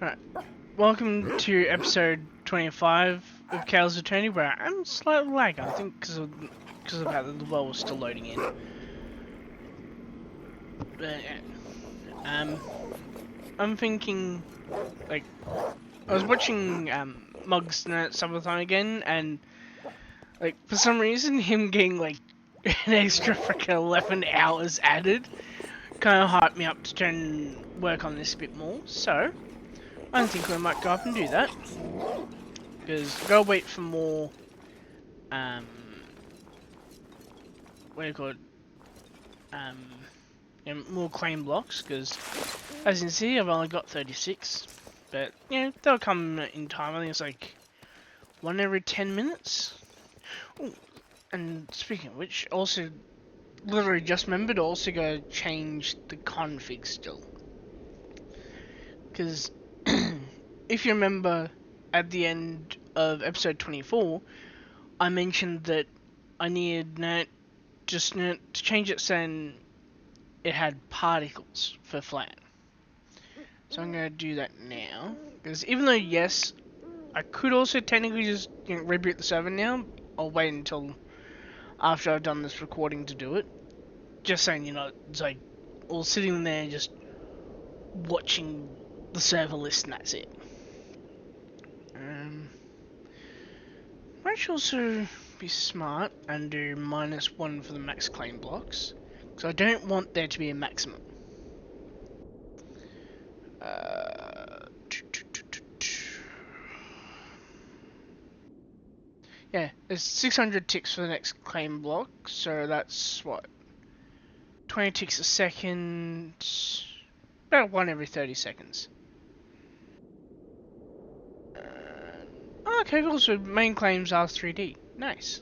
Right. Welcome to episode 25 of Kael's Attorney, where I'm slightly lagging, I think because of the fact that the well was still loading in. But, I'm thinking, like, I was watching Mugs Subathon again, and, like, for some reason, him getting, like, an extra freaking 11 hours added kind of hyped me up to try and work on this a bit more, so I think we might go up and do that. Because gotta wait for more, what do you call it, more claim blocks, because as you can see, I've only got 36, but, they'll come in time. I think it's like 1 every 10 minutes. Ooh, and speaking of which, also, literally just remembered to also go change the config still. Because, if you remember, at the end of episode 24, I mentioned that I needed to change it saying it had particles for flat. So I'm going to do that now. Because even though, yes, I could also technically just reboot the server now, I'll wait until after I've done this recording to do it. Just saying, it's like all sitting there just watching the server list and that's it. Might also be smart and do -1 for the max claim blocks, because I don't want there to be a maximum. Yeah, there's 600 ticks for the next claim block, so that's what, 20 ticks a second, about 1 every 30 seconds. Okay, cool, so main claims are 3D, nice.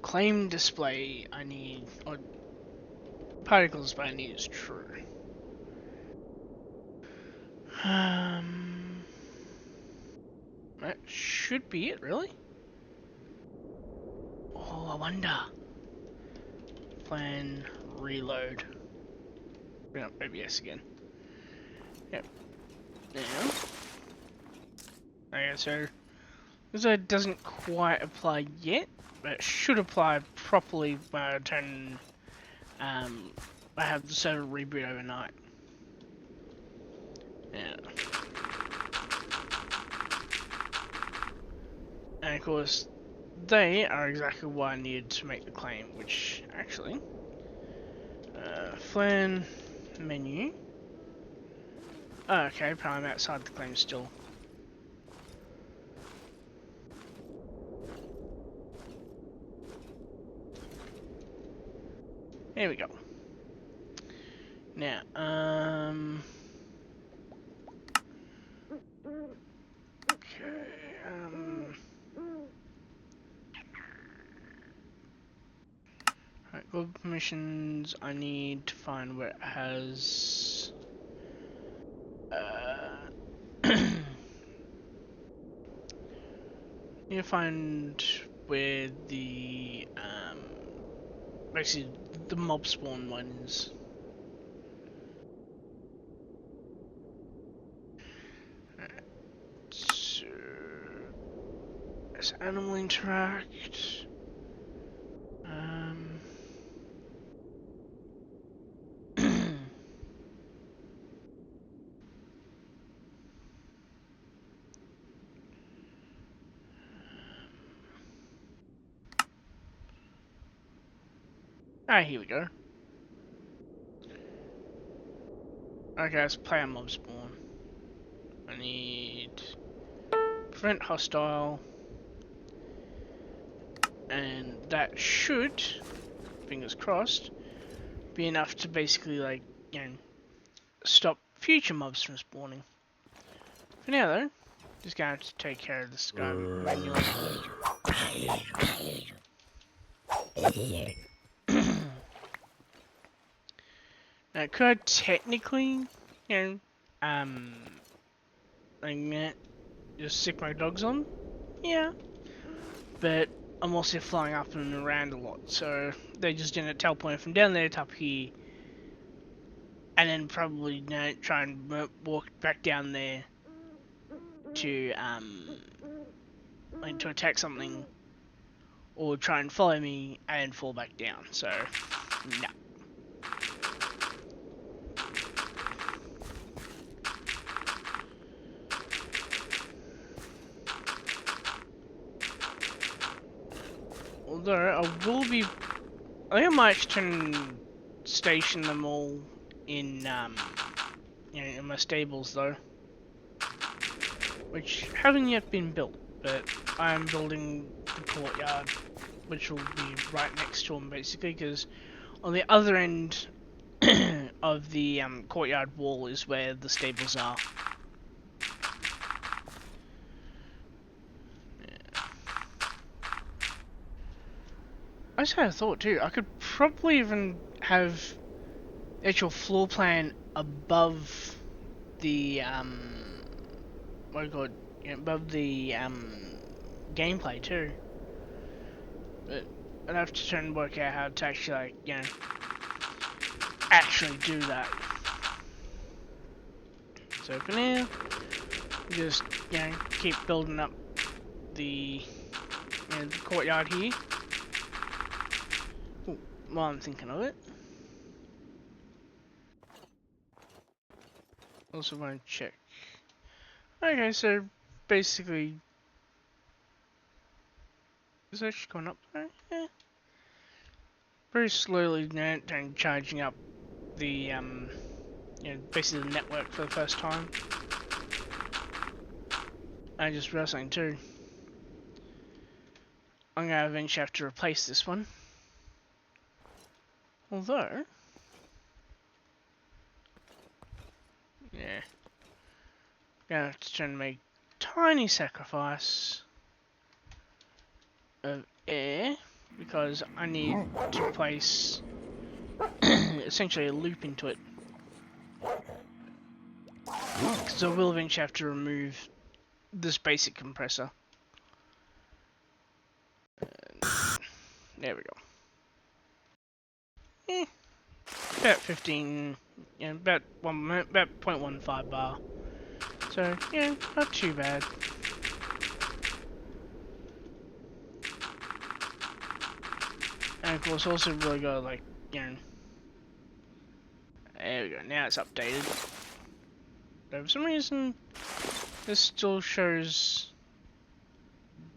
Claim display I need, or particle display I need is true. That should be it, really. Oh, I wonder. Plan, reload. Bring up OBS again. Yep. There. Okay, so this doesn't quite apply yet, but it should apply properly when I turn. I have the server reboot overnight. Yeah. And of course, they are exactly what I needed to make the claim, which actually, Flan menu. Oh, okay, apparently I'm outside the claim still. There we go. Now, okay, Right, global permissions, I need to find where it has, need to find where the, basically, the mob spawn one is. Right, so, as animal interact, here we go. Okay, let's play a mob spawn. I need prevent hostile, and that should, fingers crossed, be enough to basically, like, stop future mobs from spawning. For now though, just gonna have to take care of this guy manually. Now, could I technically, just stick my dogs on? Yeah. But I'm also flying up and around a lot, so they just didn't teleport from down there to up here and then probably try and walk back down there to like to attack something, or try and follow me and fall back down. So no. Although I will be, I think I might station them all in in my stables though, which haven't yet been built, but I'm building the courtyard, which will be right next to them basically, because on the other end of the courtyard wall is where the stables are. I just had a thought too. I could probably even have the actual floor plan above the what do you call it? Above the gameplay too. But I'd have to try and work out how to actually like actually do that. So for now, just keep building up the the courtyard here. Ooh, while I'm thinking of it. Also want to check. Okay, so basically, is it actually going up there? Yeah. Very slowly now charging up the basically the network for the first time. I just realized something too. I'm gonna eventually have to replace this one. Although, yeah, gonna have to try and make tiny sacrifice of air because I need to place essentially a loop into it. Because I will eventually have to remove this basic compressor. There we go. About 15, about 0.15 bar. So, not too bad. And of course, also really got like, there we go. Now it's updated. But for some reason, this still shows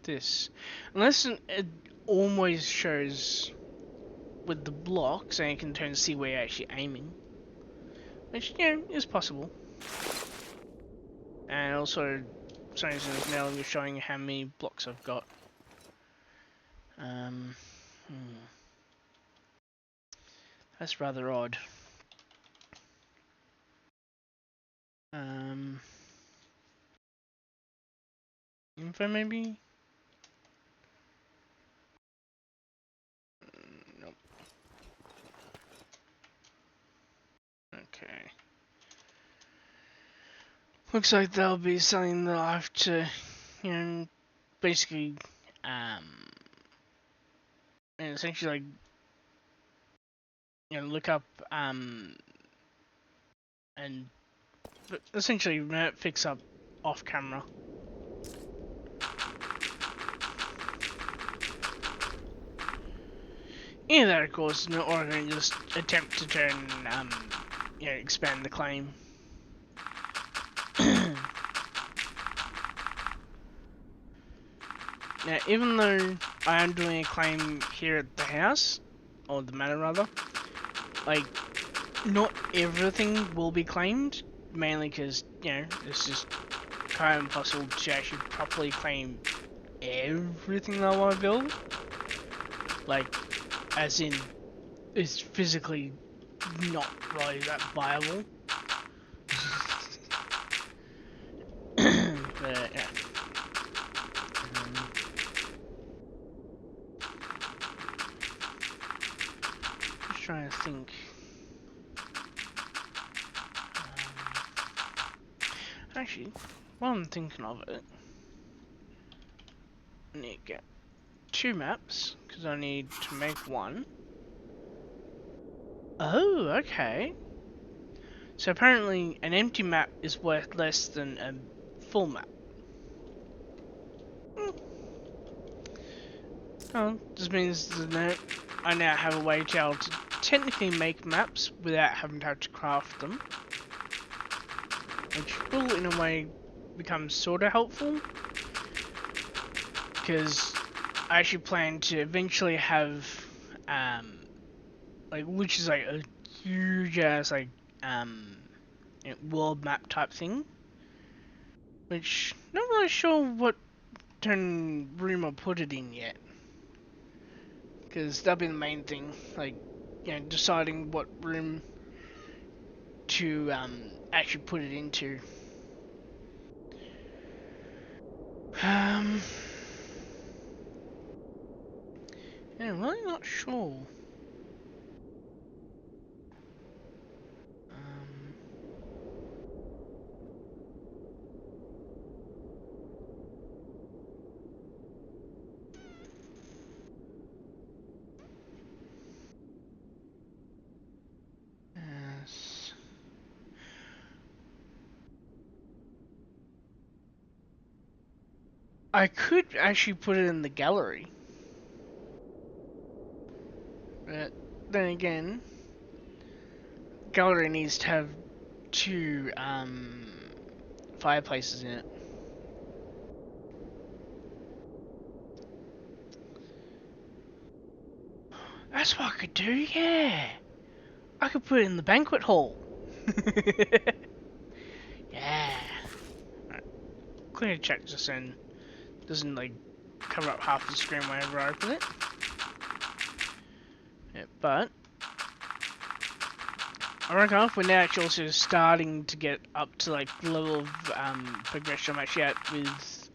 this, unless it always shows with the block, so you can turn and see where you're actually aiming, which is possible. And also, for some reason, it's now showing how many blocks I've got. That's rather odd. Info maybe? Nope. Okay. Looks like there'll be something that I'll have to, basically, and essentially like, look up, and essentially fix up off camera. Either that, of course, or I can just attempt to turn, expand the claim. Now, even though I am doing a claim here at the house, or the manor rather, like, not everything will be claimed, mainly because, it's just kind of impossible to actually properly claim everything that I want to build. Like, as in, it's physically not really that viable. But, yeah. Just trying to think. Actually, while I'm thinking of it, I need to get 2 maps, because I need to make one. Oh, okay. So apparently an empty map is worth less than a full map. Oh, this means that I now have a way to be able to technically make maps without having to have to craft them. Which will in a way become sort of helpful. Because I actually plan to eventually have, which is like a huge ass, world map type thing. Which, not really sure what room I'll put it in yet. Because that'll be the main thing, deciding what room to actually put it into. Yeah, I'm really not sure. Yes. I could actually put it in the gallery. But then again, gallery needs to have two fireplaces in it. That's what I could do, yeah. I could put it in the banquet hall. Yeah. Right. Clear check just so it doesn't cover up half the screen whenever I open it. Yeah, but I reckon if we're now actually also starting to get up to the level of progression I'm actually at with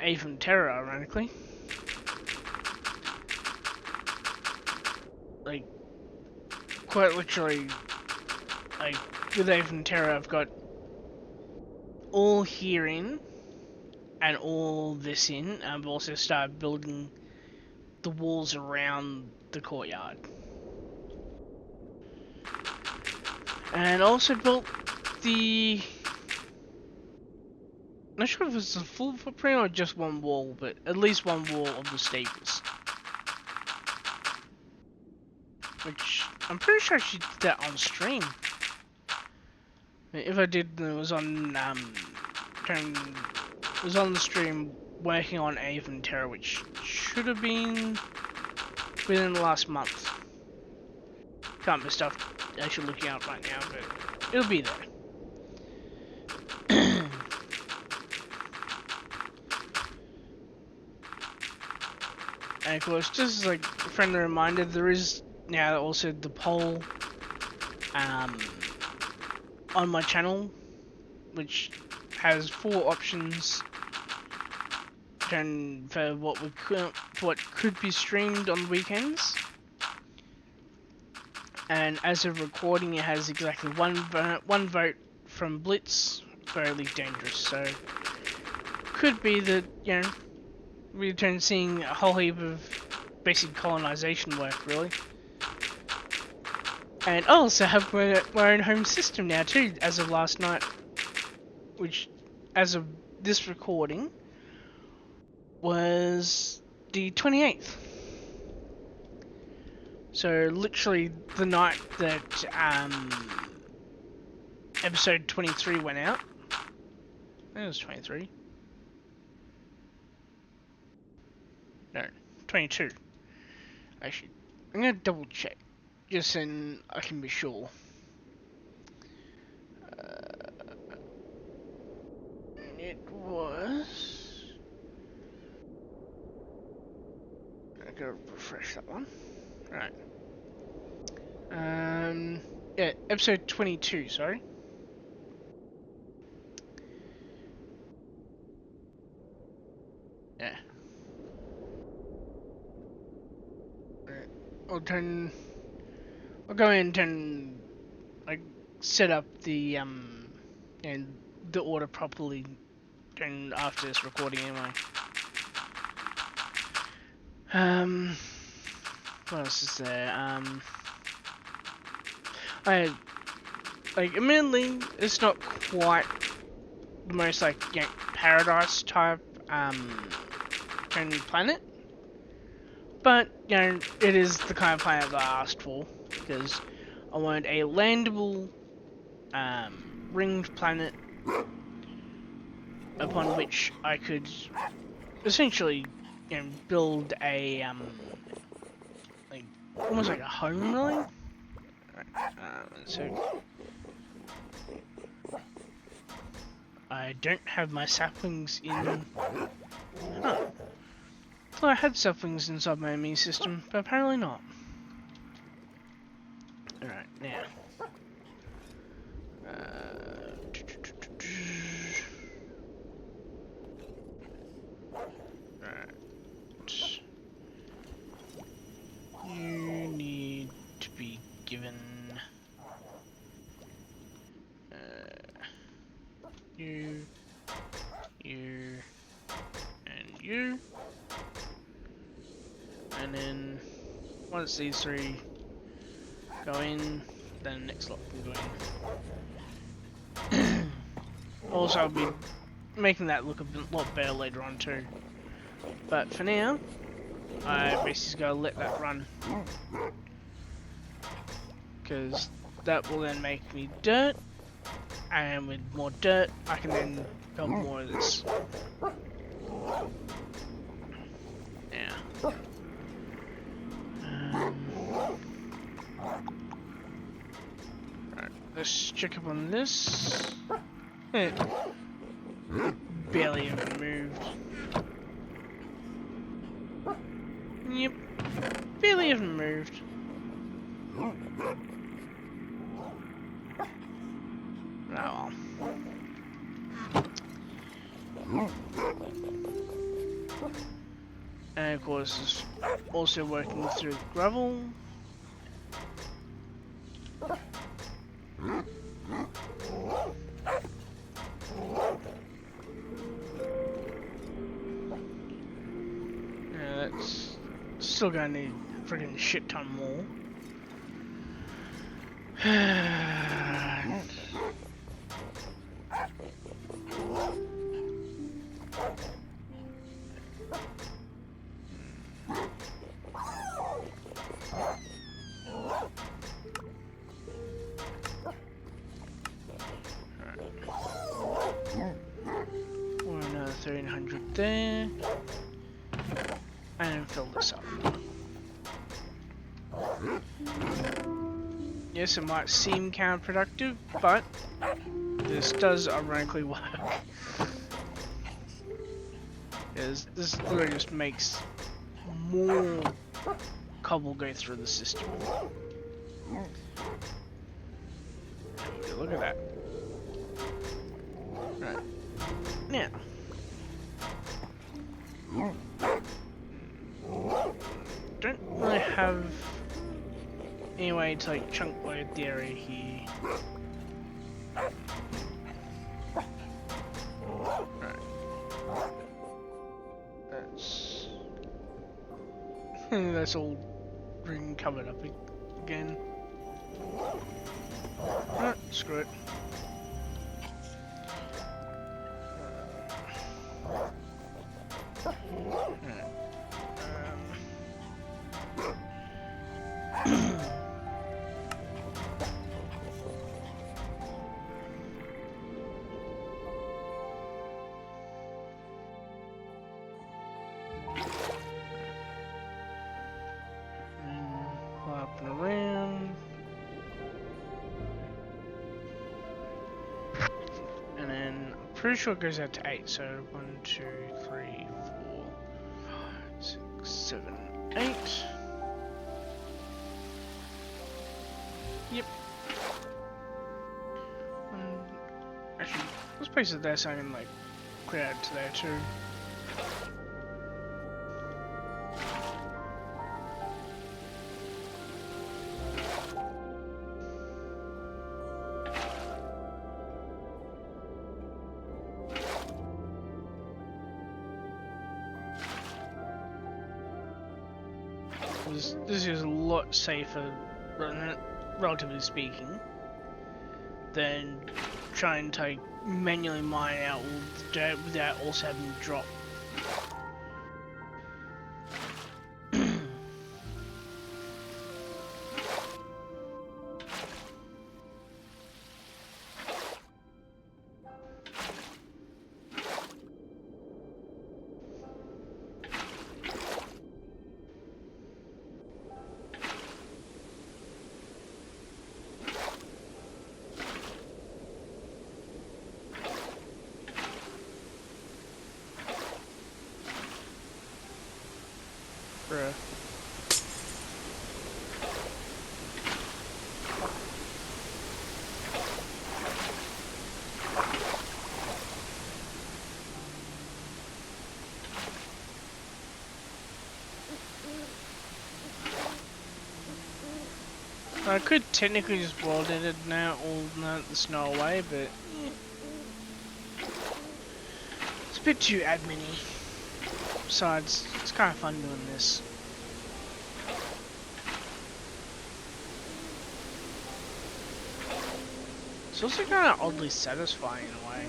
Even Terror, ironically. Quite literally, with Even Terror I've got all here in and all this in, and I've also started building the walls around the courtyard. And also built the... I'm not sure if it's a full footprint or just one wall, but at least one wall of the stables. Which, I'm pretty sure I actually did that on stream. If I did, it was on, it was on the stream working on Even Terror, which should have been within the last month. Can't be stuff actually looking out right now, but it'll be there. And of course, just as a friendly reminder, there is now also the poll on my channel, which has 4 options for what could be streamed on weekends. And as of recording, it has exactly one vote from Blitz for Elite Dangerous. So could be that we return seeing a whole heap of basic colonization work, really. And I also have my own home system now too, as of last night, which, as of this recording, was the 28th. So literally the night that episode 23 went out. I think it was 23. No, 22. Actually, I'm gonna double check, just so I can be sure. It was... I gotta refresh that one. Right. Yeah, episode 22, sorry. Yeah. I'll go in and set up the and the order properly and after this recording anyway. What else is there? I like, admittedly, it's not quite the most like, you know, paradise type friendly planet, but you know, it is the kind of planet that I asked for because I wanted a landable ringed planet upon which I could essentially, you know, build a like almost like a home, really. Right, so I don't have my saplings in. Huh. Well, I had saplings inside my immune system, but apparently not. Alright, now. Right. You need to be given you, and you, and then once these three go in, then the next lot can go in. Also, I'll be making that look a lot better later on too. But for now, I basically gotta let that run, because that will then make me dirt, and with more dirt, I can then build more of this. Now, right, let's check up on this. Barely even moved. Yep, barely even moved. Oh well. And of course, it's also working through the gravel. Yeah, that's still gonna need a friggin' shit ton more. Or another 1300 there. And fill this up. Yes, it might seem counterproductive, but this does ironically work. Because this literally just makes more cobble go through the system. Look at that. Right. Now. Don't really have any way to like chunk load the area here. Right. That's all room covered up again. Alright, screw it. Up and around. And then I'm pretty sure it goes out to 8, so 1, 2, 3, 4, 5, 6, 7, 8. Yep. Actually, let's place it there so I can like clear out to there too. This is a lot safer, isn't it? relatively speaking, than trying to manually mine out all the dirt without also having to drop. Bruh. I could technically just world edit now all the snow away, but it's a bit too admin-y. Besides, it's kind of fun doing this. It's also kind of oddly satisfying in a way.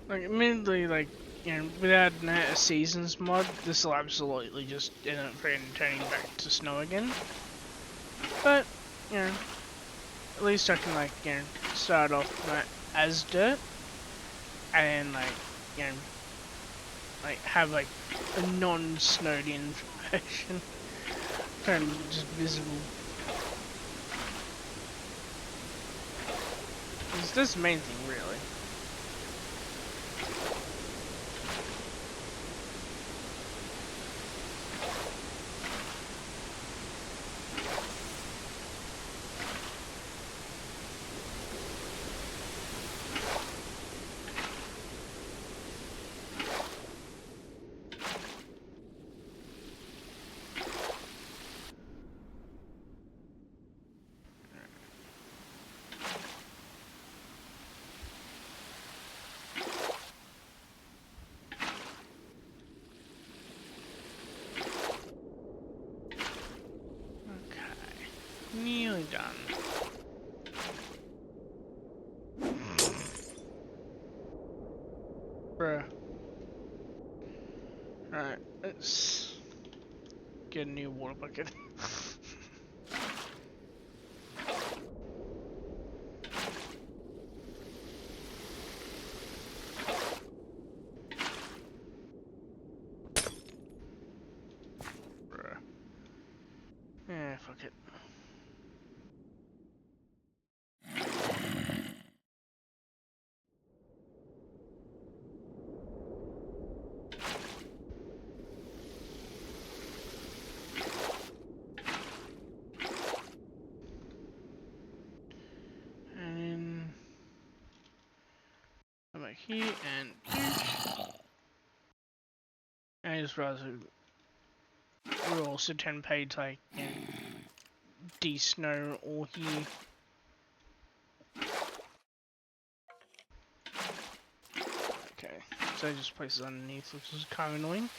Like, admittedly, like, you know, without a seasons mod, this will absolutely just end up turning back to snow again. But, you know, at least I can, like, you know, start off as dirt, and then, like, you know, like, have, like, a non-snowed in version, kind of just visible. That's the main thing, really. Nearly done. Bruh. Alright, let's get a new water bucket. Bruh. Yeah, fuck it. Over here and I just realized we also 10 paid to, like, you know, de-snow all here. Okay, so I just place it underneath, which is kind of annoying.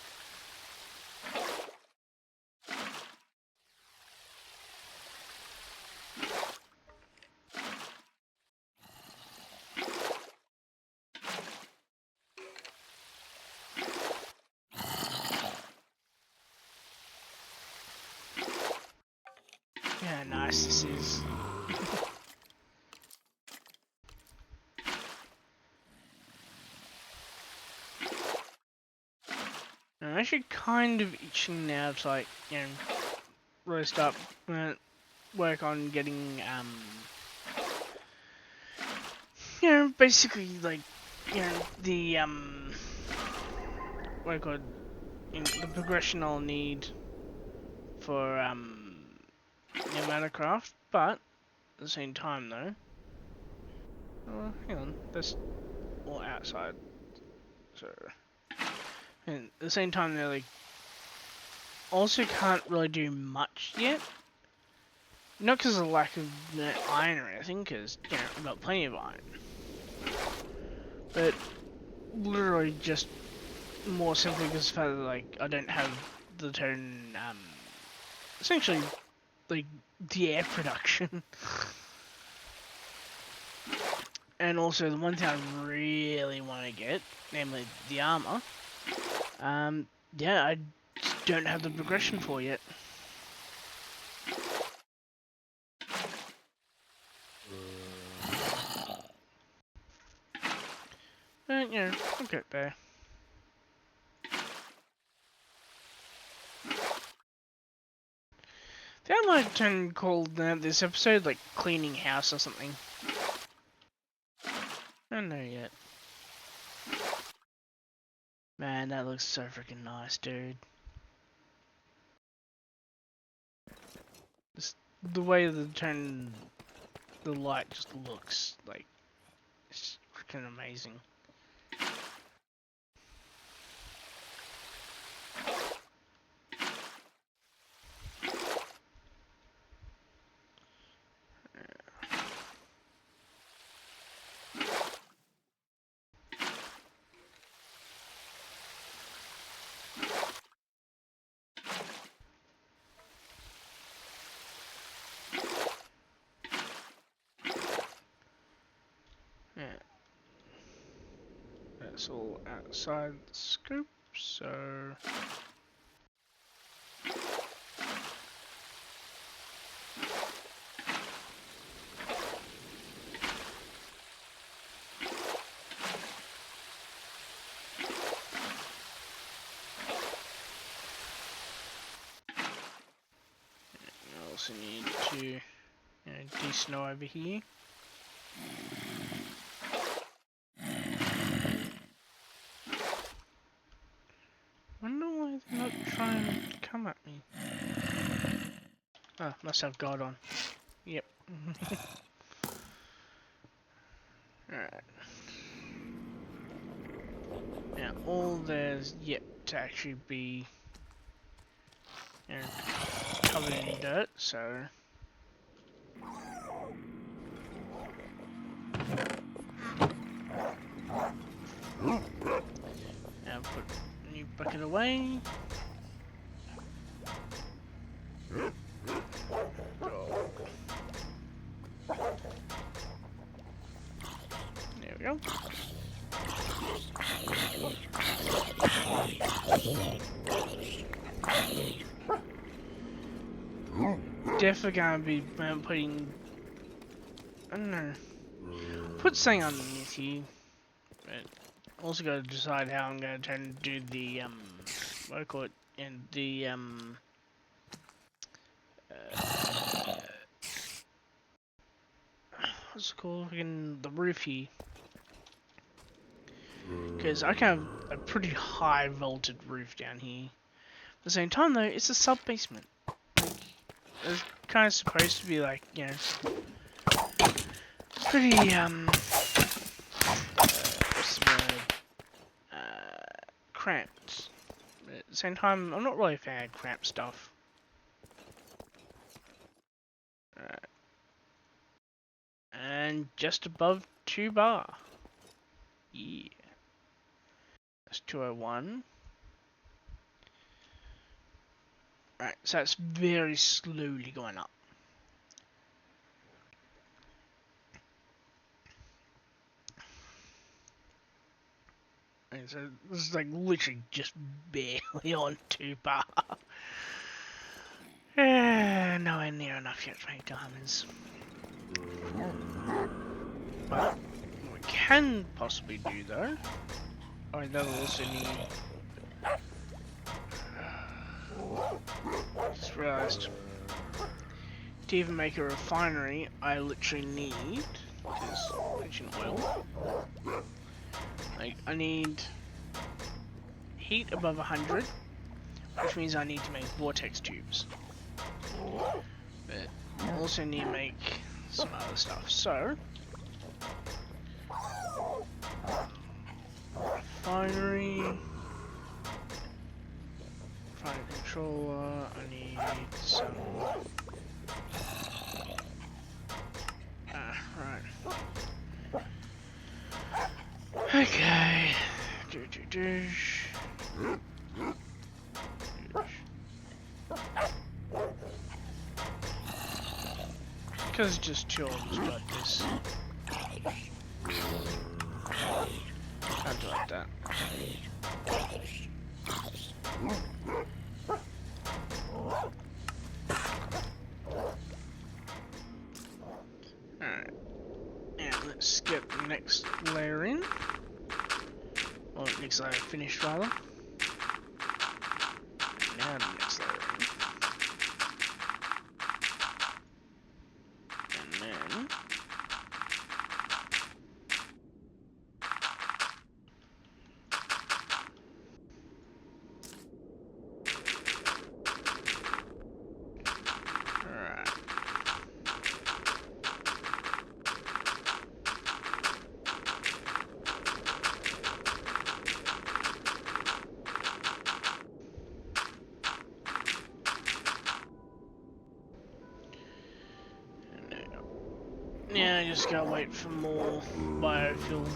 Yeah, nice this is. actually kind of itching now to, like, you know, really start work on getting, you know, basically, like, you know, the, what do you call it, you know, the progression I'll need for, the Minecraft, but, at the same time, though, oh, hang on, that's all outside, so, and at the same time, they're, like, also can't really do much yet. Not because of lack of iron or anything, because, you know, I've got plenty of iron. But literally just more simply because of the fact that, like, I don't have the turn, essentially, like, the air production. And also the one thing I really want to get, namely the armor, yeah, I don't have the progression for yet. But, you know, I'll get there. They had like turn called this episode like cleaning house or something. I don't know yet. Man, that looks so freaking nice, dude. Just the way the light just looks like it's freaking amazing. Yeah. That's all outside the scope, so... I also need to, you know, de-snow over here. Wonder why they're not trying to come at me. Oh, must have God on. Yep. Alright. Now, all there's yet to actually be, you know, covered in dirt, so... Now put a new bucket away. There we go. Definitely gonna be putting, I don't know, put something underneath here, but also gotta decide how I'm gonna turn to do the, what do I call it, and the, what's it called, again, the roof here. Because I can have a pretty high vaulted roof down here. At the same time though, it's a sub-basement. Like, it's kind of supposed to be like, you know, pretty, what's the word, cramped. But at the same time, I'm not really a fan of cramped stuff. Alright. And just above 2 bar. Yeah. That's 201. Right, so it's very slowly going up. And so this is like literally just barely on 2 bar. Nowhere near enough yet to make diamonds. But what we can possibly do though, that'll also need just realised, to even make a refinery, I literally need, because mention oil, like I need heat above 100, which means I need to make vortex tubes. But I also need to make some other stuff. So, refinery controller, I need some... right. Okay. Because it's just two of us got this. Can't do like that. Alright. And let's get the next layer in. Or next layer finished rather. Now the next layer in. And then yeah, I just gotta wait for more biofuel.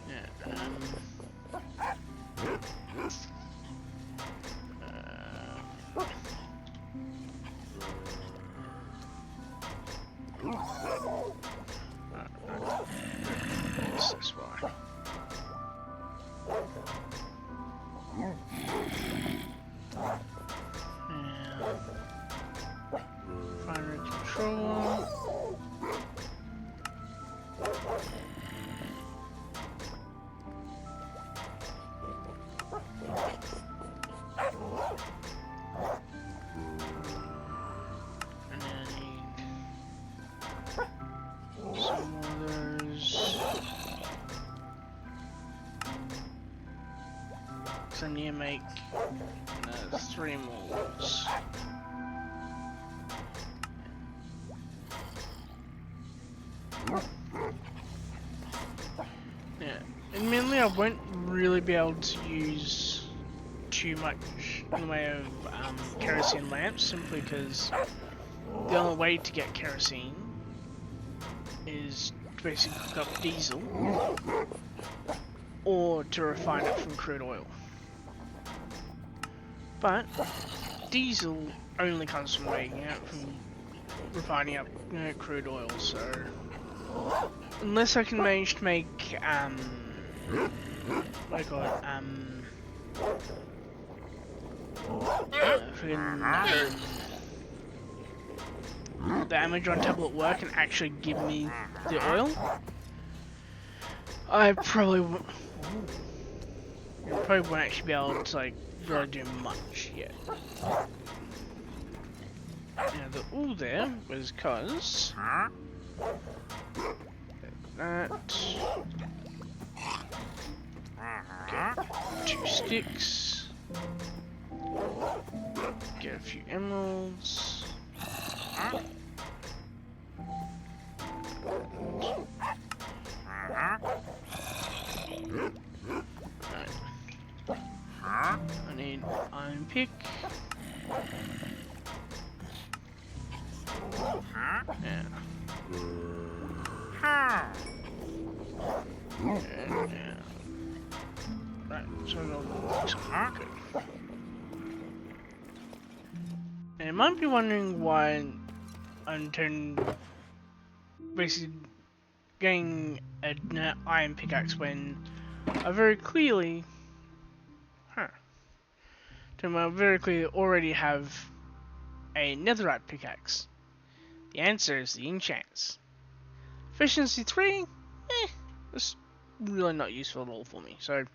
Yeah, this way. Refinery control. And then I need some more of those. So I need to make 3 more. Yeah, admittedly I won't really be able to use too much in the way of kerosene lamps, simply because the only way to get kerosene is to basically cook up diesel or to refine it from crude oil. But diesel only comes from making it from refining up crude oil, so unless I can manage to make what do you call it, the Amazon tablet work and actually give me the oil, I probably won't actually be able to like really do much yet. Now the ooh there was cause that. Get 2 sticks. Get a few emeralds. Right. I need iron pick. Yeah. Right, so I'll good. And you might be wondering why I'm basically getting an iron pickaxe when I very clearly already have a netherite pickaxe. The answer is the enchants. Efficiency 3? That's really not useful at all for me. So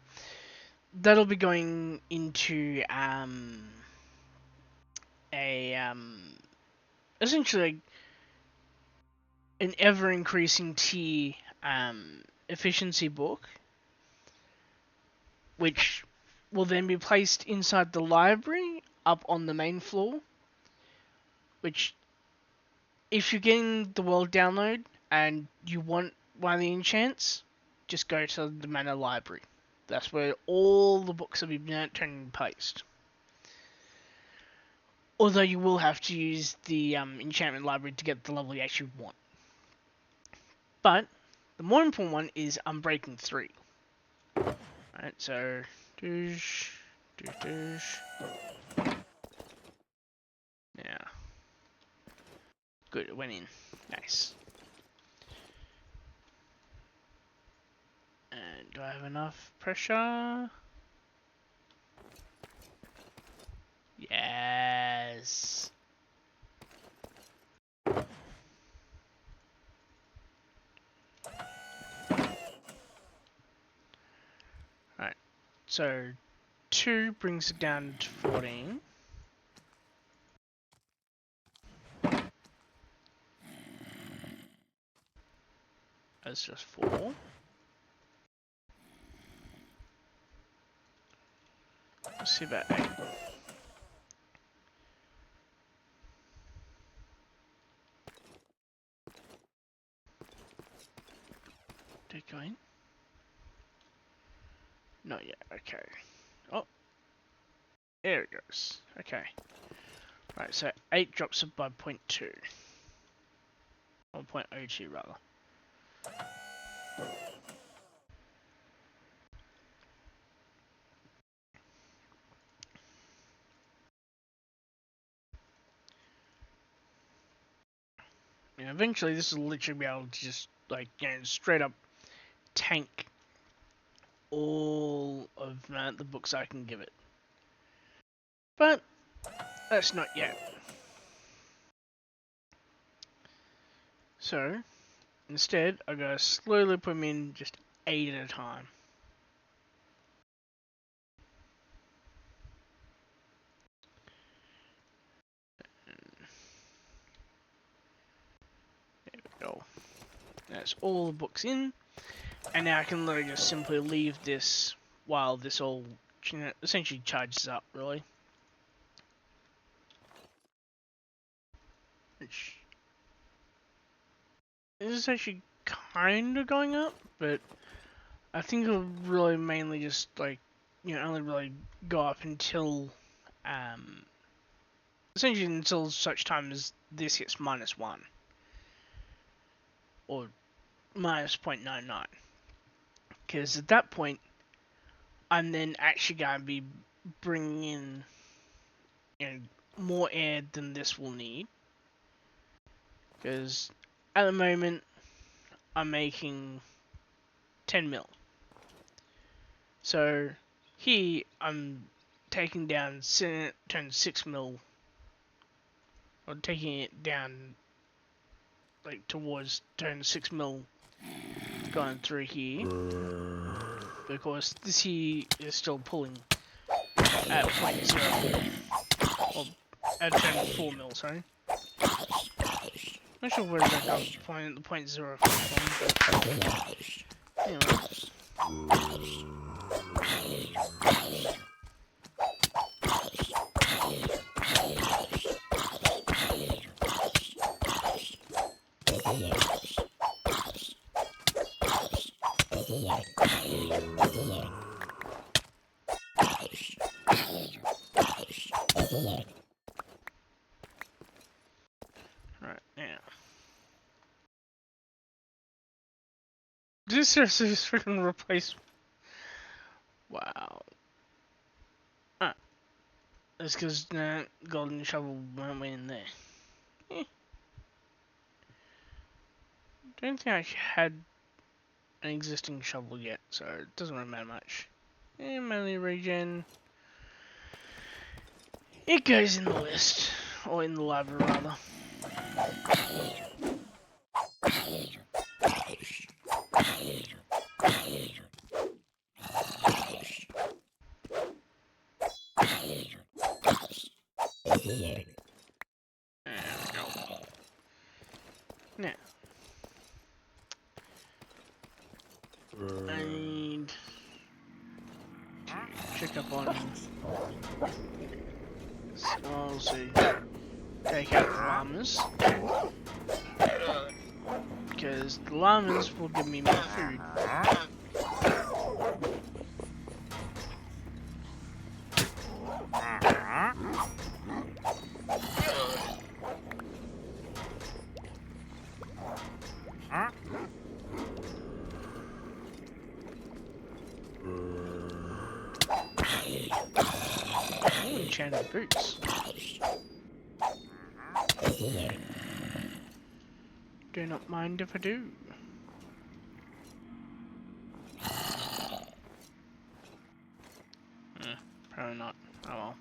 that'll be going into a essentially an ever increasing tier efficiency book, which will then be placed inside the library up on the main floor. Which, if you're getting the world download and you want one of the enchants, just go to the Manor Library. That's where all the books will be turned and placed. Although you will have to use the enchantment library to get the level you actually want. But the more important one is Unbreaking 3. Alright, so doosh, doosh, doosh. Yeah. Good, it went in. Nice. And do I have enough pressure? Yes. Alright, so 2 brings it down to 14. That's just 4. Let's see about 8. Did it go in? Not yet, okay. Oh. There it goes. Okay. Right, so 8 drops it by 0.2. Or 0.02 rather. Yeah, eventually this will literally be able to just, like, you know, straight up tank all of the books I can give it. But, that's not yet. So, instead, I gotta slowly put them in just 8 at a time. There we go. That's all the books in. And now I can literally just simply leave this while this all essentially charges up, really. Which is actually kind of going up, but I think it'll really mainly just, like, you know, only really go up until, essentially until such time as this hits -1. Or minus 0.99. Because at that point, I'm then actually going to be bringing in, you know, more air than this will need. Because at the moment, I'm making 10 mil. So here, I'm taking down turn 6 mil, or taking it down, like, towards turn 6 mil, going through here. Because this here is still pulling at 0.04, or at turn 4 mil, sorry. Not sure where that got the 0.04 from, but anyway. Right, now. This is freaking replace. Wow. Ah, that's because golden shovel went in there. Don't think I had an existing shovel yet, so it doesn't really matter much. Mainly regen. It goes in the list, or in the library rather. Now, I need to check up on. I'll see. Take out the llamas. Because the llamas will give me more food. Oh, enchanted boots. Do not mind if I do. Probably not. Oh well.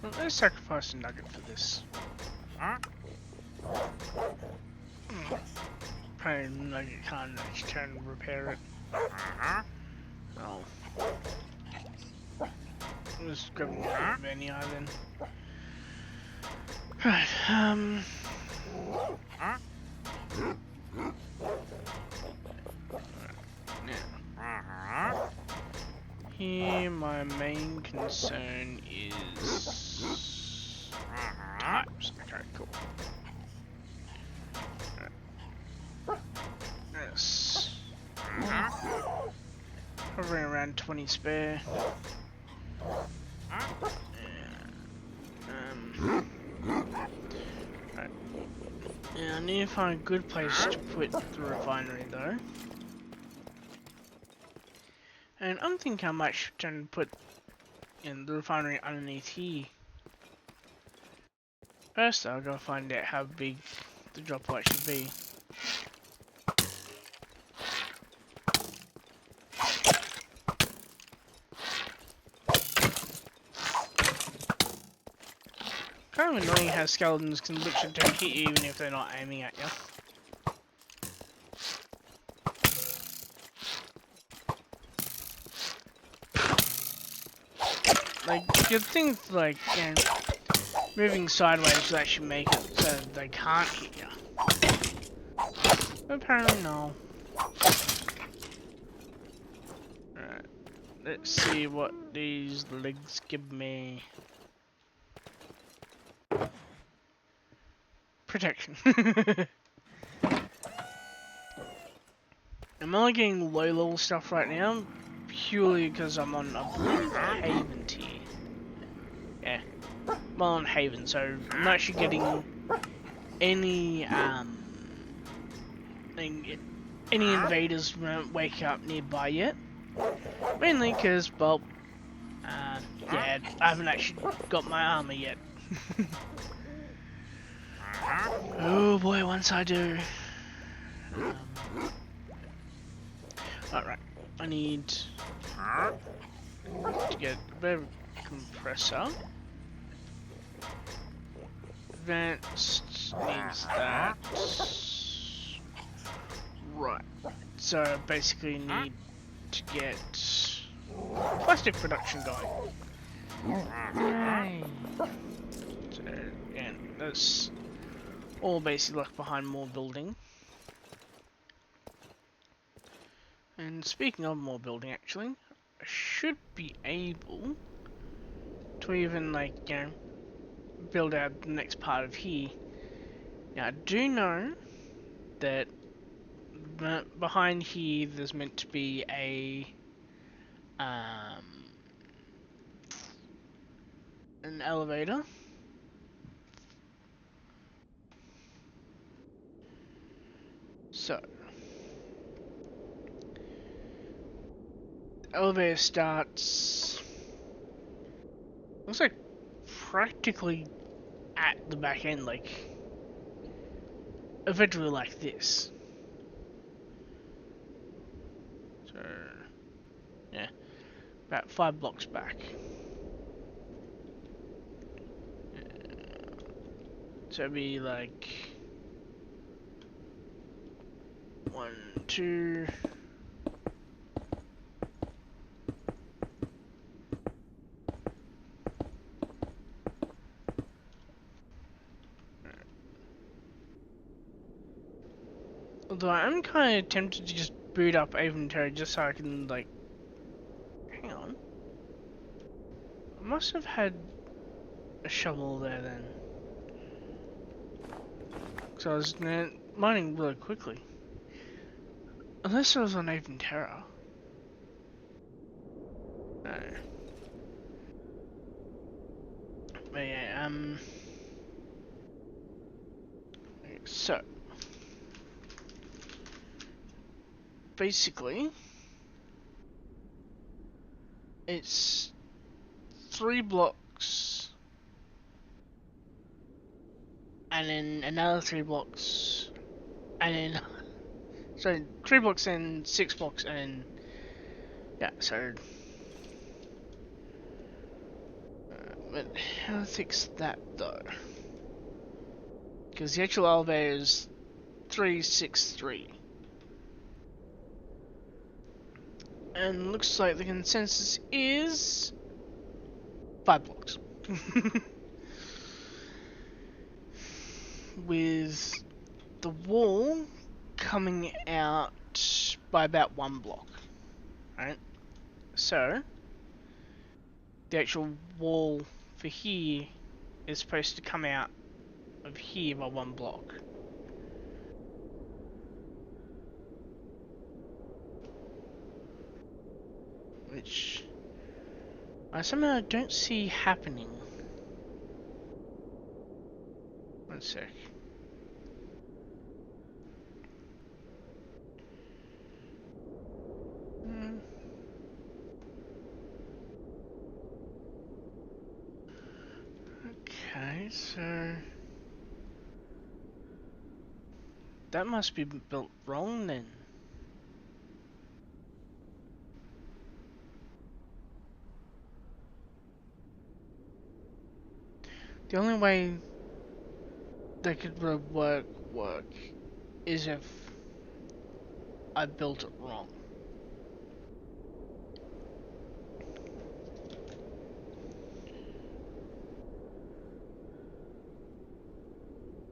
Well, let's sacrifice a nugget for this. Probably nugget can't actually try and repair it. Oh. Let's grab a menu then. Right, here, my main concern is types. Okay, cool. Yes. Hovering around 20 spare. Right. Yeah, I need to find a good place to put the refinery though. And I'm thinking I might try and put in the refinery underneath here. First though, I gotta find out how big the drop will actually be. Kind of annoying how skeletons can literally hit you even if they're not aiming at you. Like, you'd think, like, you know, moving sideways would actually make it so they can't hit you. But apparently, no. Alright, let's see what these legs give me. Protection. I'm only getting low level stuff right now, purely because I'm on, I believe, Haven tier. Yeah, I'm on Haven, so I'm not actually getting any any invaders wake up nearby yet. Mainly because, well, yeah, I haven't actually got my armor yet. Oh boy, once I do. Alright, I need to get a better compressor. Advanced needs that. Right, so I basically need to get plastic production going. Yay. So, and that's all basically left behind more building. And speaking of more building, actually, I should be able to even, like, you know, build out the next part of here. Now, I do know that behind here there's meant to be an elevator. So, the elevator starts, looks like practically at the back end, like, eventually like this. So, yeah, about 5 blocks back. So it'd be like 1, 2. Although I'm kind of tempted to just boot up inventory just so I can, like, hang on. I must have had a shovel there then. Because I was mining really quickly. Unless I was on Even Terra. No. But yeah, so, basically, it's 3 blocks, and then another 3 blocks, and then, so 3 blocks and 6 blocks, and yeah, so, but how thick's that though? Because the actual elevator is 363. And looks like the consensus is 5 blocks. With the wall coming out by about 1 block. Right? So, the actual wall for here is supposed to come out of here by 1 block. Which I somehow don't see happening. One sec. Okay, so that must be built wrong then. The only way that could work is if I built it wrong.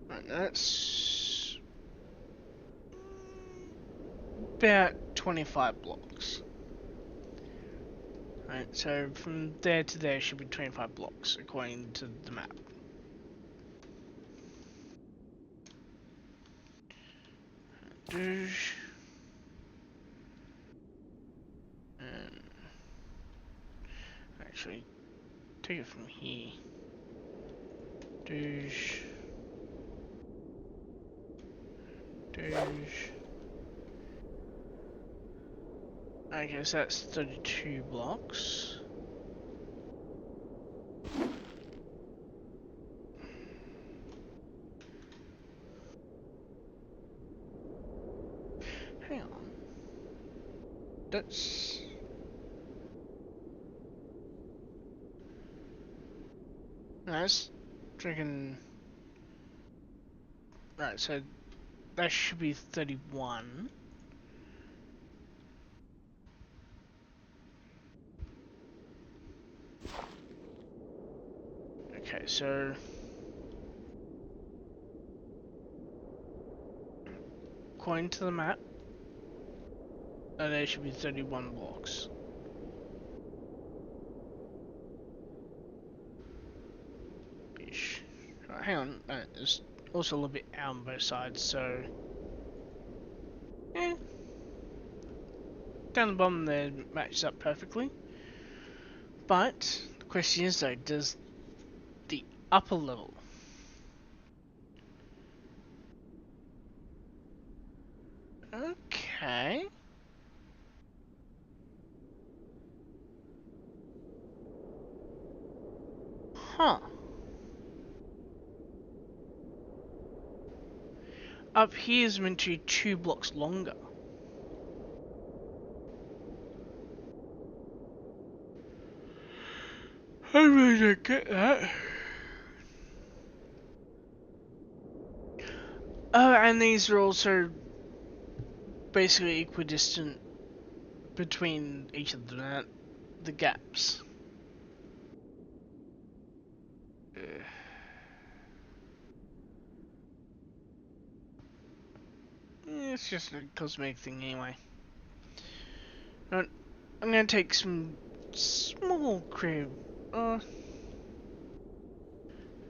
Right, that's about 25 blocks. Right, so from there to there should be 25 blocks according to the map. And actually, take it from here. Douche. I guess that's 32 blocks. Hang on. That's... No, that's freaking... Right, so that should be 31. Okay, so... according to the map, there should be 31 blocks. Ish. Right, hang on, there's also a little bit out on both sides, so... Eh. Down the bottom there matches up perfectly. But, the question is though, does the upper level... Okay... Huh. up here is meant to be 2 blocks longer. I really don't get that. Oh, and these are also basically equidistant between each of the gaps. It's just a cosmetic thing anyway. I'm gonna take some small crib.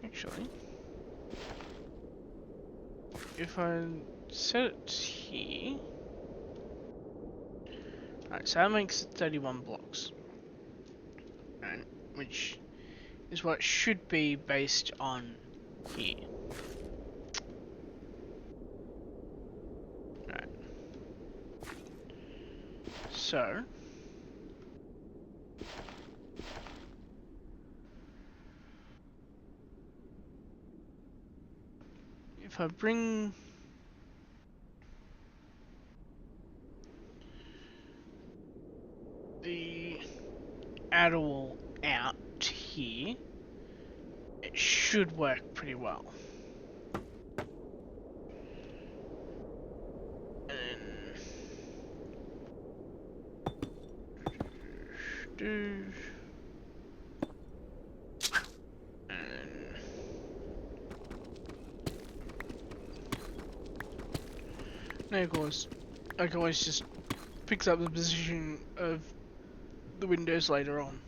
Actually, if I set it here, alright, so that makes 31 blocks, right, which is what it should be based on here. Right. So if I bring the outer wall out here, it should work pretty well. And now, of course, I can always just fix up the position of the windows later on.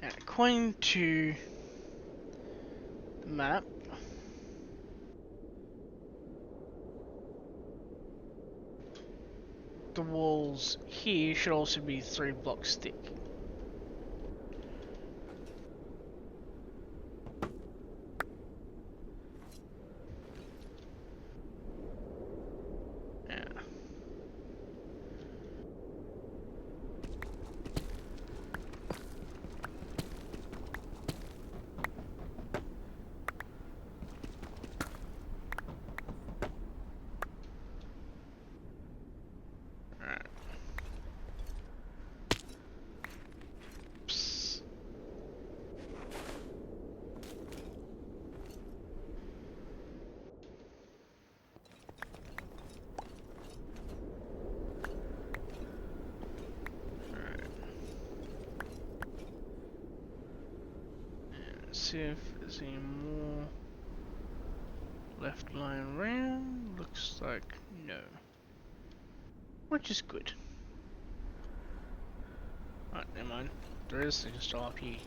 Now, according to the map, the walls here should also be 3 blocks thick. See if there's any more left lying around. Looks like no. Which is good. Alright, never mind. There is things still up here.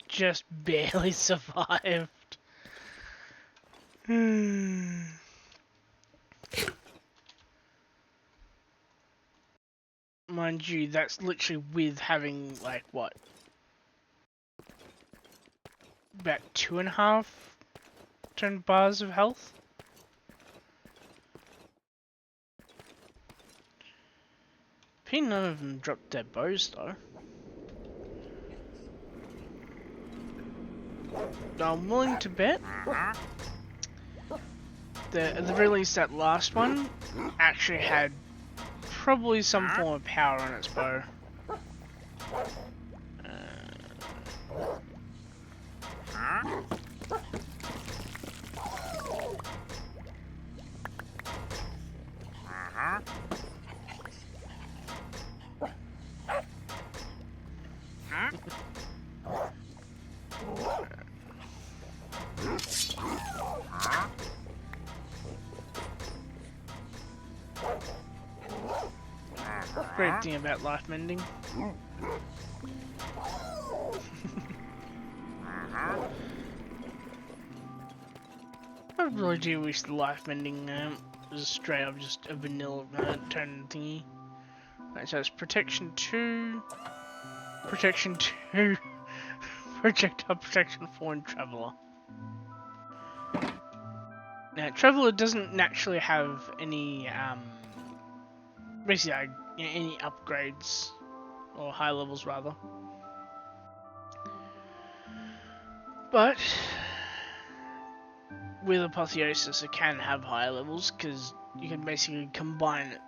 Just barely survived. Mind you, that's literally with having, like, what? About 2.5 turn bars of health? None of them dropped their bows, though. I'm willing to bet that at the very least that last one actually had probably some form of power on its bow. Great thing about life mending. I really do wish the life mending was straight up just a vanilla turn thingy. Right, so it's protection 2, protection 2, projectile protection 4, and traveler. Now, traveler doesn't naturally have any basically any upgrades or high levels rather, but with Apotheosis it can have higher levels because you can basically combine it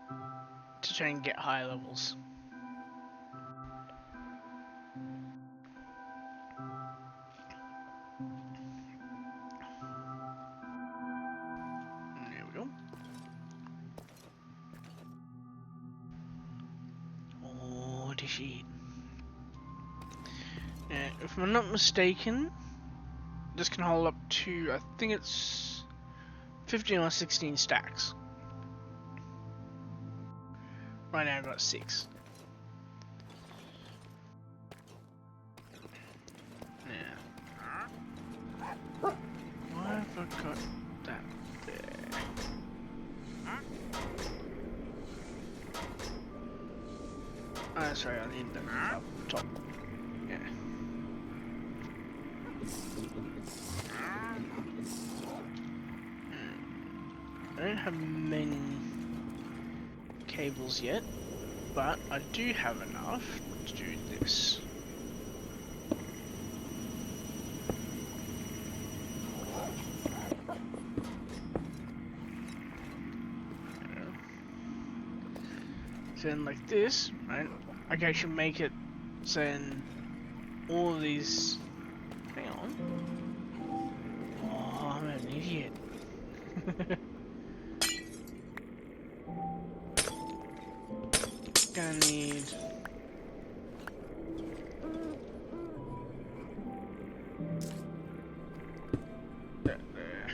to try and get higher levels. There we go. Oh, the shit. Now, if I'm not mistaken, this can hold up to, I think it's 15 or 16 stacks. Right now I've got 6. Now, why have I got that there? Oh, sorry, I need that up top. Yeah. I don't have many cables yet, but I do have enough to do this. So then like this, right, I can actually make it so then all of these, hang on, oh I'm an idiot. Gonna need that there.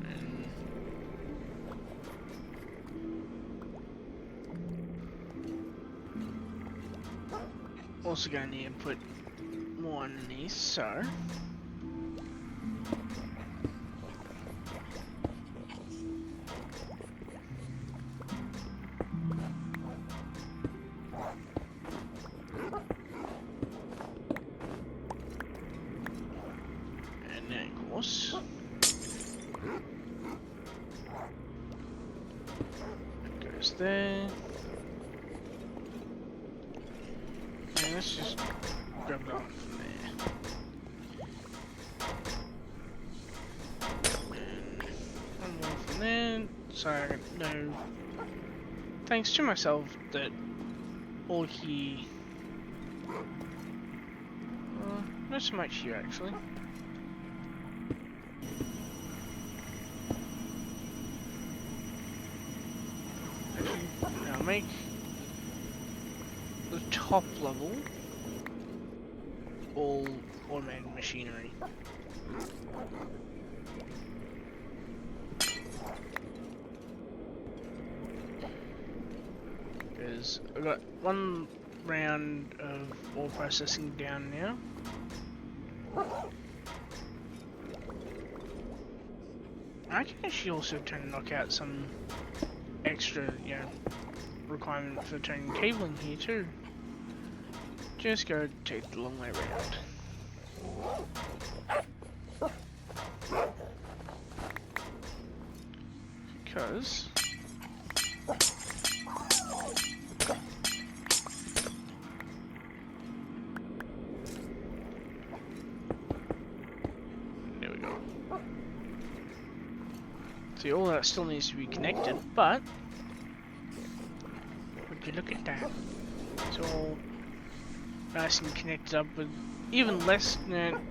And also gonna need to put more underneath, so that goes there. And let's just grab it off from there. And one more from there. So I know, thanks to myself, that all here. Not so much here actually. Now make the top level all automated machinery. Because I've got one round of ore processing down now. I can actually also knock out some extra, requirement for turning cabling here too. Just go take the long way around. Because there we go. See, all that still needs to be connected, but would you look at that? It's all nice and connected up with even less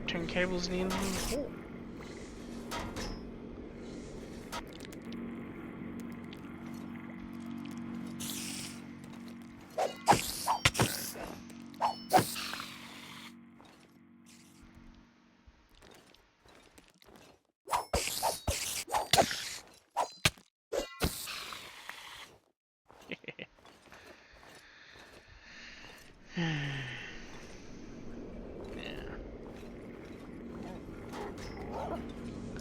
turn cables needed than before.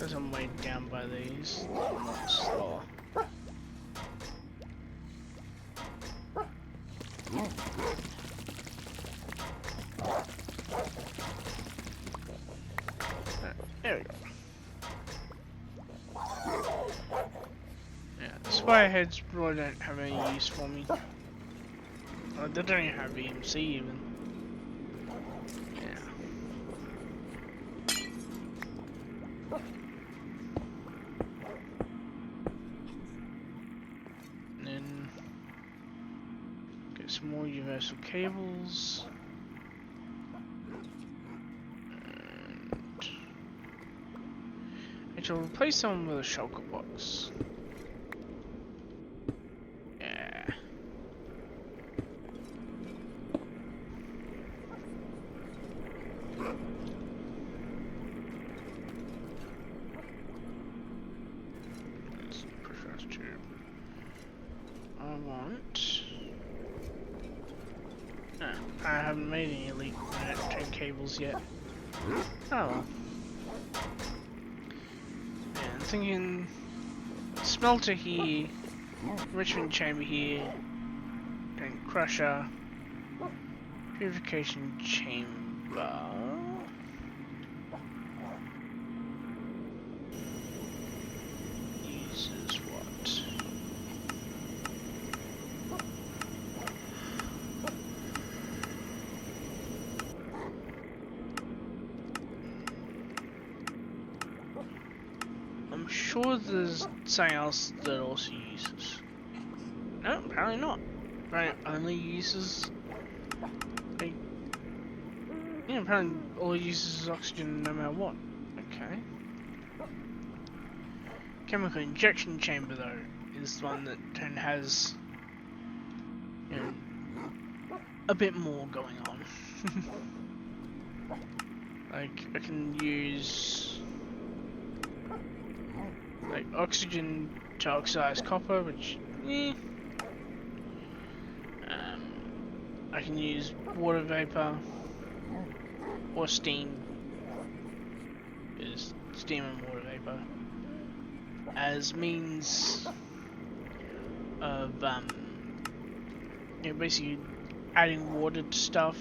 Because I'm weighed down by these. I'm not slower. There we go. Yeah, the spire heads really don't have any use for me. Oh, they don't even have EMC even. Yeah. And then get some more universal cables. Actually, I'll replace them with a shulker box. Yeah. Let's pressurized tube. I want. No, I haven't made any elite tank cables yet. Oh well. I'm thinking smelter here, enrichment chamber here, and crusher, purification chamber. Uses what? I'm sure there's something else that also uses. No, apparently not. Right, only uses. Like, yeah, apparently all it uses is oxygen no matter what. Okay. Chemical injection chamber though is the one that has, you know, a bit more going on. Like I can use like oxygen to oxidize copper, which I can use water vapor or steam, is steam and water vapor, as means of you know, basically adding water to stuff.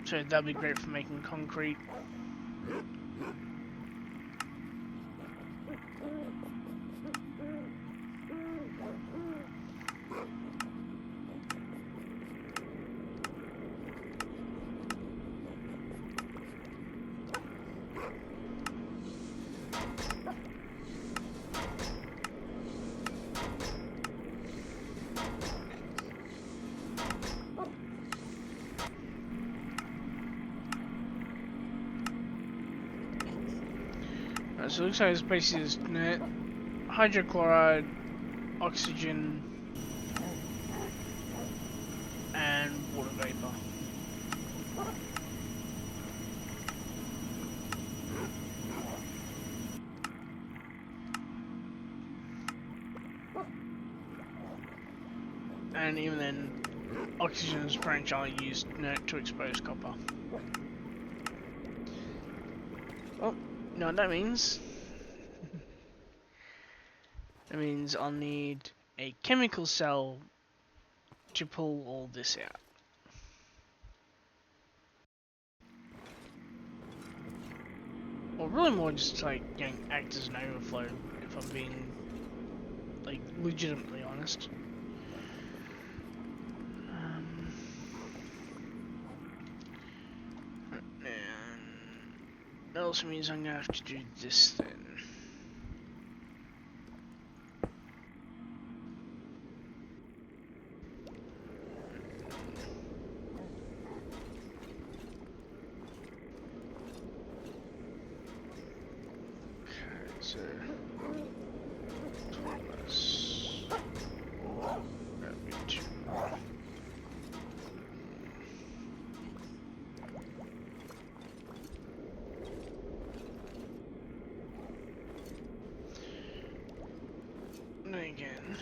So that'd be great for making concrete. So it looks like it's basically just hydrochloride, oxygen, and water vapor. And even then, oxygen is primarily used to expose copper. Well, you know what that means? That means I'll need a chemical cell to pull all this out. Or really more just like, you know, act as an overflow, if I'm being like legitimately honest. And that also means I'm gonna have to do this then. So, Thomas, that'd be 2. And then again.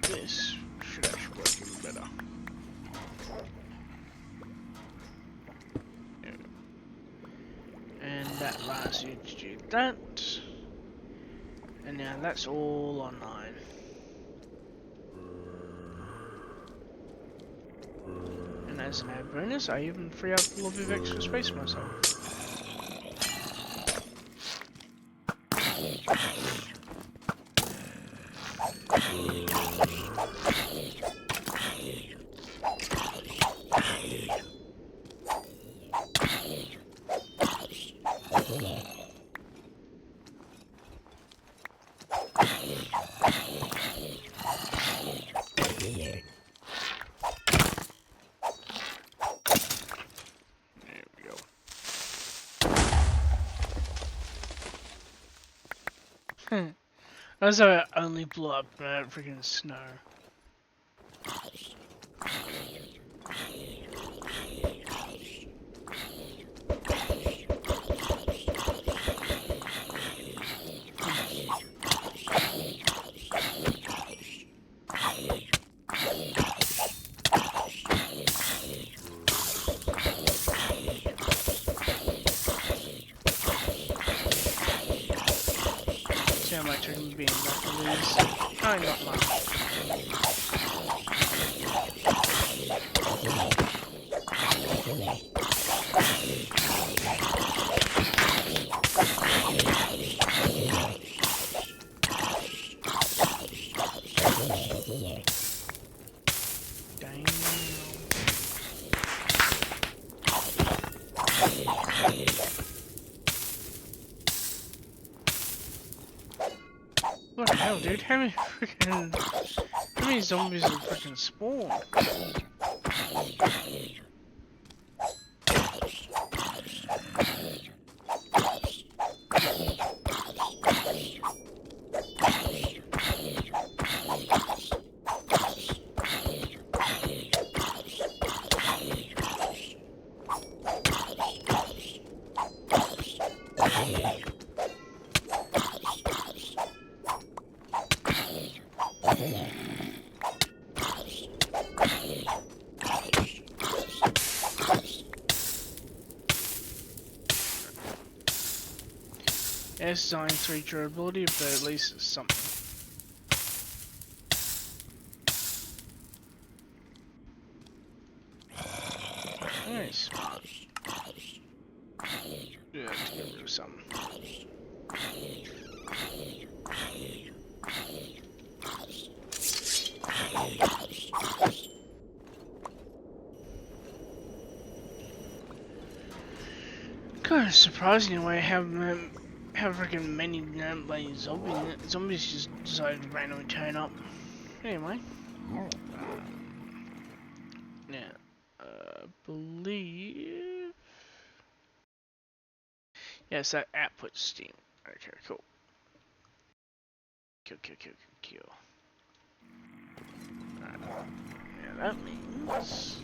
This should actually work even better. There we go. And that allows you to do that. And now that's all online. And as an added bonus, I even free up a little bit of extra space for myself. That's how it only blew up freaking snow. See how much I can be in back of these? Oh, not much. What the hell, dude? How many zombies have freaking spawned? It's design 3 durability, but at least it's something. Very smart. Yeah, to get rid of some. Kind of surprising in a way how freaking many zombies just decided to randomly turn up. Anyway, yeah, believe yes, that output Steam. Okay, cool. Kill. Yeah, that means.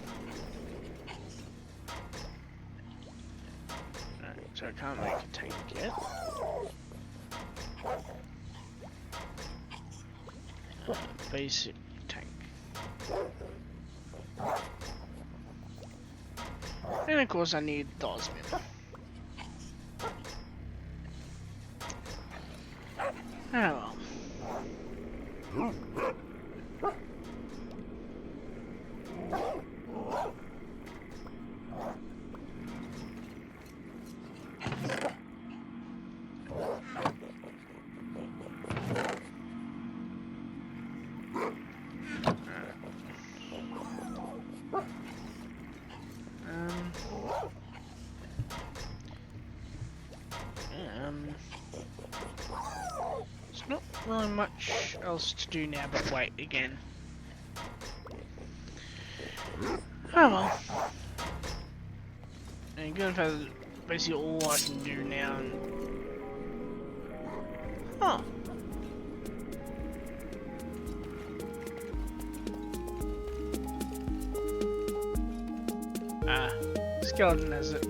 So I can't make a tank yet. Basic tank. And of course I need the Osmond. Oh well. There's not really much else to do now but wait again. Oh well. And given that basically all I can do now. Huh. Skeleton has it.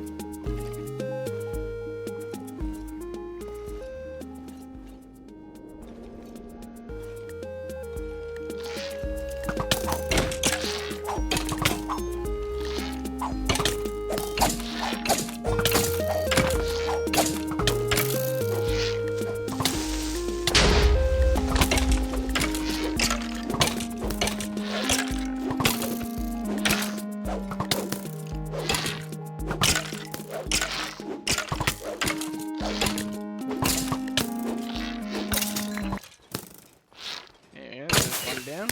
one down.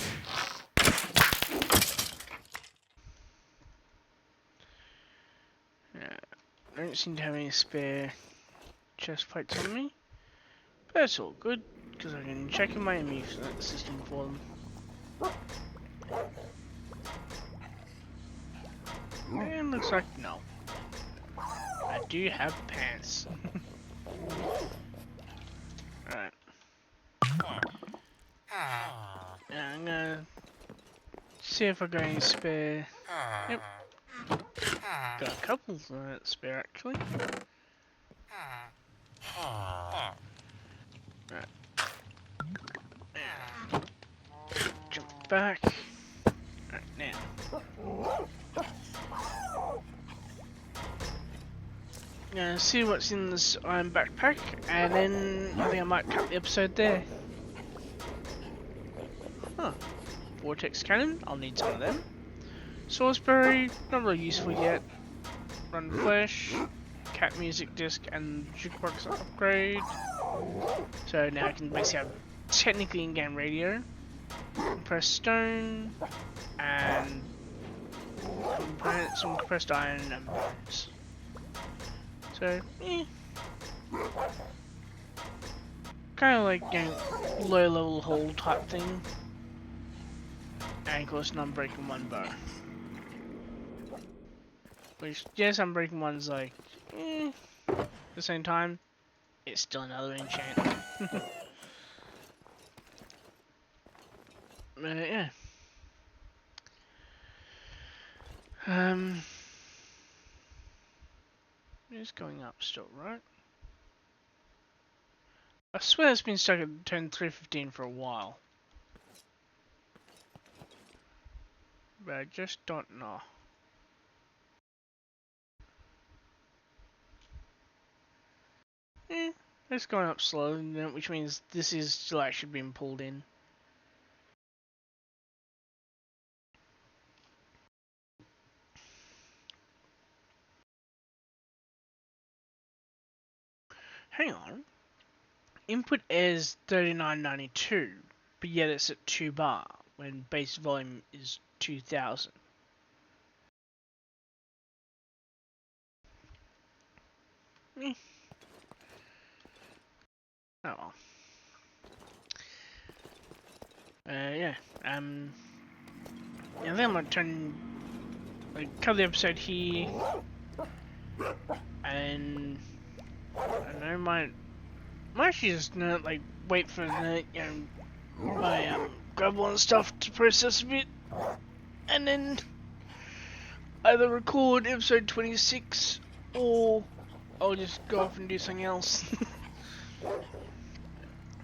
I don't seem to have any spare chest plates on me. But that's all good, because I can check in my enemy system for them. And looks like no. I do have pants. Alright. Now I'm gonna see if I got any spare. Yep. Got a couple spare actually. Right. Now, jump back. Right now. Gonna see what's in this iron backpack, and then I think I might cut the episode there. Huh. Vortex cannon, I'll need some of them. Salisbury, not really useful yet. Run flesh, cat music disc, and jukebox upgrade. So now I can basically have technically in-game radio. Compressed stone, and some compressed iron and bones. So, kind of like a low-level haul type thing. And of course, an unbreaking one bow. Which, yes, unbreaking one's like, at the same time, it's still another enchant. Yeah. It's going up still, right? I swear it's been stuck at turn 315 for a while. But I just don't know. It's going up slow, which means this is still actually being pulled in. Hang on. Input is 3992, but yet it's at 2 bar, when base volume is 2000. Oh well. Yeah. I think I'm gonna cut the episode here, and I don't know, might actually just wait for the my gravel and stuff to process a bit, and then either record episode 26 or I'll just go off and do something else.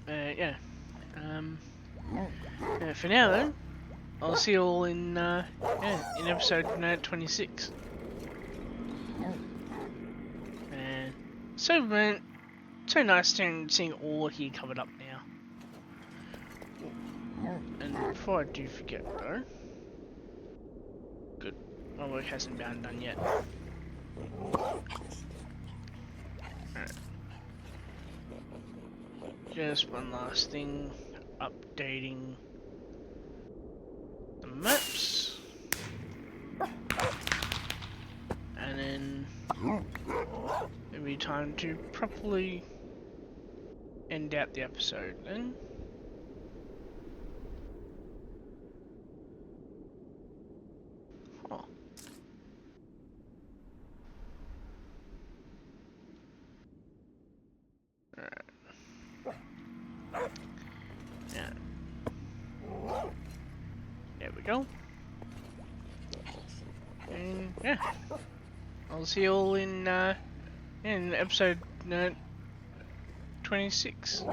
Yeah. For now though, I'll see you all in in episode 26. So nice seeing all here covered up now. And before I do forget though, good, my work hasn't been done yet. Alright. Just one last thing, updating the maps, and then it'll be time to properly end out the episode then. Oh. Alright. Yeah. There we go. And yeah. I'll see you all in episode 26.